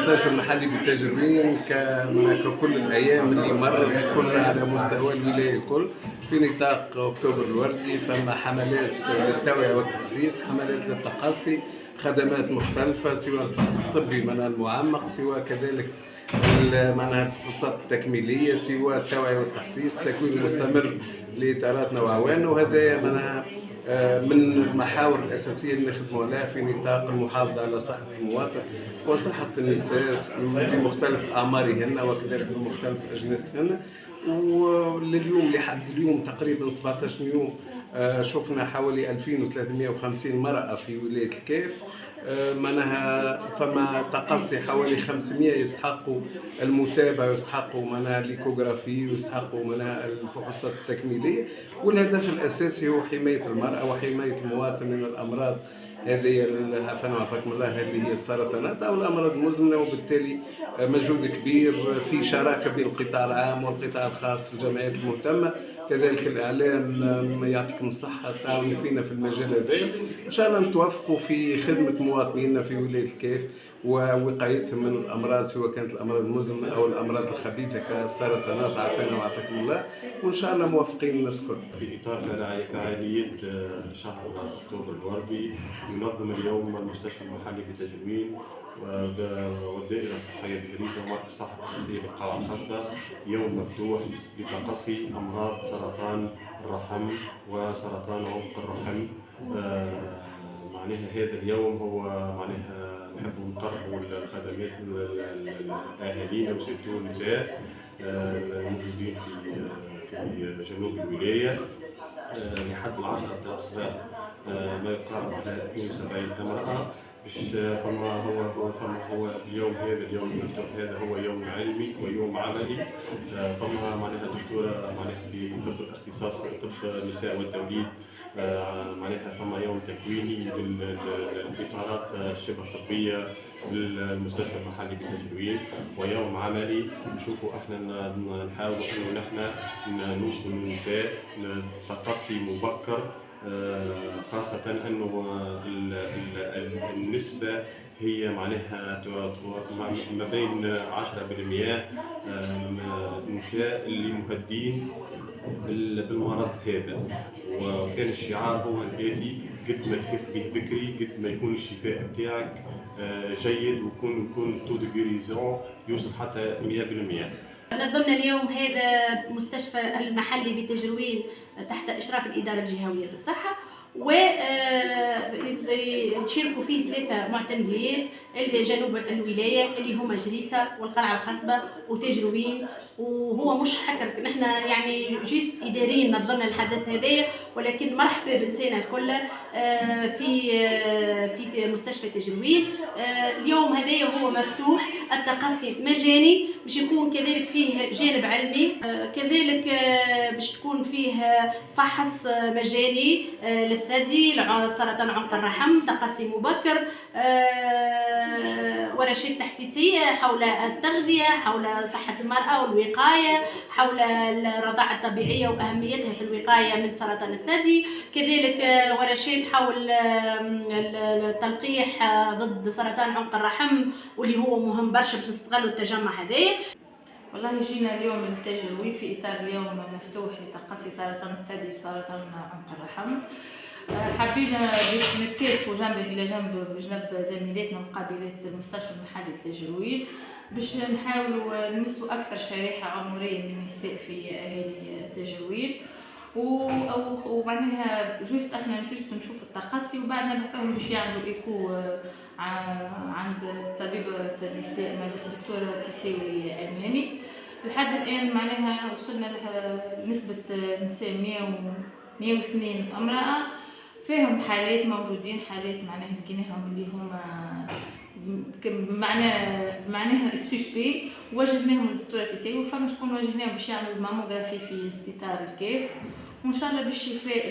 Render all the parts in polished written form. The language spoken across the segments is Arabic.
المستشفى المحلي بالتجربين ككل الايام اللي مرت كنا على مستوى الولايه الكل في نطاق اكتوبر الوردي. ثم حملات للتوعيه والتحسيس، حملات للتقصي، خدمات مختلفه سواء الفحص الطبي منها المعمق، سواء كذلك معناها الفحوصات التكميليه، سواء التوعيه والتحسيس، تكوين مستمر لاطاراتنا وعوانه. وهذا معناها من المحاور الأساسية اللي نخدموا عليها في نطاق المحافظة على صحة المواطن وصحة النساء بمختلف أعمارهن وكذلك بمختلف أجناسهن. ولليوم لحد اليوم تقريبا 17 يوم شفنا حوالي 2350 مرأة في ولاية الكيف. معناها فما تقصي حوالي 500 يستحقوا المتابعة، يستحقوا معناها الليكوغرافي، ويستحقوا معناها الفحوصات التكميلية. والهدف الأساسي هو حماية المرأة وحماية المواطن من الأمراض هذه عافانا وعافاكم الله، هذه هي السرطانات أو الأمراض المزمنة. وبالتالي مجهود كبير في شراكة بين القطاع العام والقطاع الخاص، الجمعيات المهتمة، كذلك الإعلام يعطيكم الصحة تعاونوا فينا في المجال هذا. إن شاء الله نتوفقوا في خدمة مواطنينا في ولاية الكيف ووقايتهم من الأمراض، سواء كانت الأمراض المزمنة أو الأمراض الخبيثة كالسرطانات عافانا وعافاكم الله. وإن شاء الله موفقين الناس الكل. في إطار فعالية شهر أكتوبر الوردي ينظم اليوم المستشفى المحلي بتجوين والدائرة الصحية بجريزة ومركز الصحة التخصصية بالقلعة الخصبة يوم مفتوح لتقصي أمراض سرطان الرحم وسرطان عنق الرحم. معناها هذا اليوم هو معناها نحب نقربوا الخدمات للأهالينا وسيرتو النساء الموجودين في جنوب الولاية لحد 10 أصباح ما يقارب على 72 امرأة. فما هو اليوم هذا اليوم المفتوح هذا هو يوم علمي ويوم عملي. فما معناها دكتورة معناها في طب اختصاص طب النساء والتوليد معناها فما يوم تكويني للإطارات الشبه طبية للمستشفى المحلي بالتجوين، ويوم عملي نشوفوا احنا نحاولوا انه نحن نوصل للنساء تقصي مبكر، خاصة انه النسبة هي معناها ما بين 10% النساء اللي مهدين بالمرض هذا. وكان الشعار هو الآتي: قد ما تفيق به بكري قد ما يكون الشفاء بتاعك جيد ويكون تو ديغريزون يوصل حتى 100%. نظمنا اليوم هذا مستشفى المحلي بتجروين تحت إشراف الإدارة الجهوية بالصحة، ونشاركوا فيه 3 معتمديات اللي جنوب الولاية اللي هما جريسة والقلعة الخصبة وتجروين. وهو مش حكر نحن يعني جيست إداريين نظمنا الحدث هذا، ولكن مرحبا بنسينا الكل في مستشفى تجروين. اليوم هذا هو مفتوح، التقصي مجاني، باش يكون كذلك فيه جانب علمي، كذلك باش تكون فيه فحص مجاني للثدي، سرطان عنق الرحم، تقصي مبكر، ورشات تحسيسية حول التغذية، حول صحة المرأة والوقاية، حول الرضاعة الطبيعية وأهميتها في الوقاية من سرطان الثدي، كذلك ورشات حول التلقيح ضد سرطان عنق الرحم واللي هو مهم برشا باش نستغلوا التجمع هذا. والله جينا اليوم للتجروين في إطار اليوم مفتوح لتقصي سرطان الثدي وسرطان عنق الرحم. حبينا باش نتكاتفوا جنبا إلى جنب زميلاتنا مقابلات المستشفى المحلي للتجروين باش نحاولوا نمسوا أكثر شريحة عمرية من النساء في أهالي التجروين. ومعناها احنا نشوف التقصي وبعدنا نفهم باش يعملوا ايكو عند طبيبة النساء الدكتورة تساوي أماني. لحد الآن معناها وصلنا لنسبة نساء 102 امرأة، فيهم حالات موجودين، حالات معناها لقيناهم اللي هما معناها السوسبي وجهناهم للدكتورة تساوي، فما شكون وجهناهم باش يعملوا ماموغرافي في سبيطار الكيف، وان شاء الله بالشفاء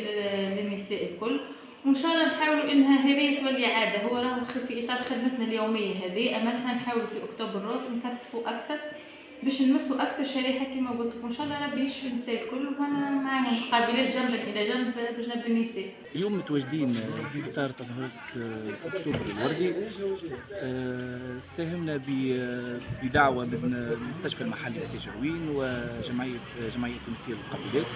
للنساء الكل. وان شاء الله نحاولوا انها هذه تولي عاده، هو راهو في اطار خدمتنا اليوميه هذه، اما نحن نحاولوا في اكتوبر روز نكثفوا اكثر باش نمسوا اكثر شريحه كما قلت لكم. ان شاء الله ربي يشفي النساء الكل وانا معاهم قابلات جنبا الى جنب بجنب النساء. اليوم متواجدين في اطار تظاهره اكتوبر الوردي. ساهمنا بدعوه من المستشفى المحلي لتجروين وجمعيه تمثيل القابلات.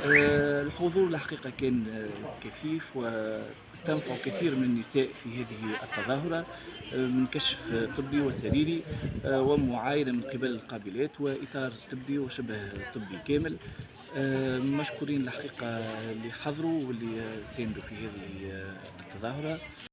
الحضور الحقيقه كان كثيف واستنفعوا كثير من النساء في هذه التظاهره من كشف طبي وسريري ومعاينه من قبل القابلات واطار طبي وشبه طبي كامل. مشكورين الحقيقه اللي حضروا واللي ساندوا في هذه التظاهره.